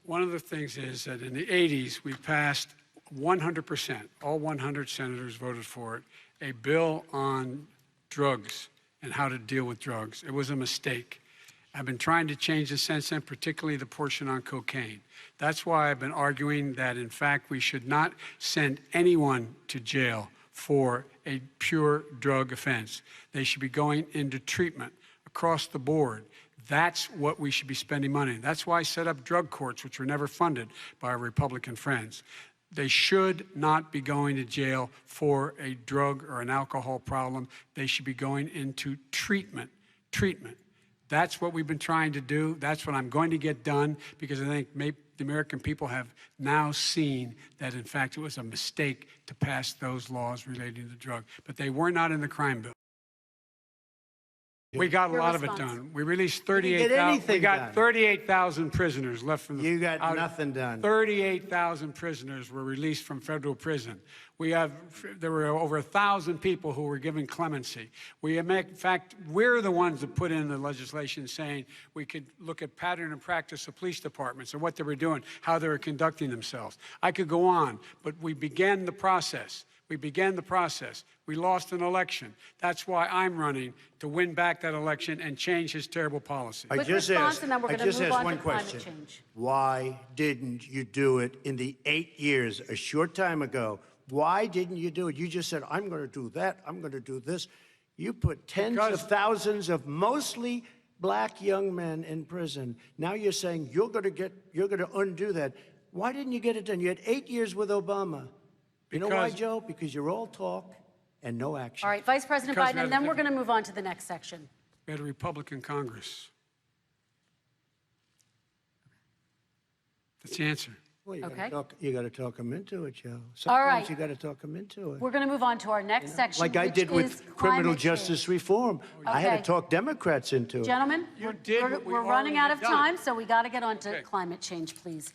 One of the things is that in the 80s, we passed 100%, all 100 senators voted for it, a bill on drugs and how to deal with drugs. It was a mistake. I've been trying to change it since then, particularly the portion on cocaine. That's why I've been arguing that, in fact, we should not send anyone to jail for a pure drug offense. They should be going into treatment across the board. That's what we should be spending money on. That's why I set up drug courts, which were never funded by our Republican friends. They should not be going to jail for a drug or an alcohol problem. They should be going into treatment. That's what we've been trying to do. That's what I'm going to get done, because I think maybe the American people have now seen that, in fact, it was a mistake to pass those laws relating to drug. But they were not in the crime bill. We got a lot of it done. We released 38,000. We got 38,000 prisoners left from the. You got nothing done. 38,000 prisoners were released from federal prison. There were over 1,000 people who were given clemency. In fact, we're the ones that put in the legislation saying we could look at pattern and practice of police departments and what they were doing, how they were conducting themselves. I could go on, but we began the process. We lost an election. That's why I'm running to win back that election and change his terrible policy. I just asked one question. Why didn't you do it in the 8 years, a short time ago? Why didn't you do it? You just said, I'm going to do that, I'm going to do this. You put tens of thousands of mostly black young men in prison. Now you're saying you're going to undo that. Why didn't you get it done? You had 8 years with Obama. You know why, Joe? Because you're all talk and no action. All right, Vice President Biden, and then we're going to move on to the next section. We had a Republican Congress. That's the answer. Well, you got to talk them into it, Joe. Sometimes all right. You got to talk them into it. We're going to move on to our next section, like I did with criminal justice reform. Okay. I had to talk Democrats into it. Gentlemen, we're running out of time, so we got to get on to climate change, please.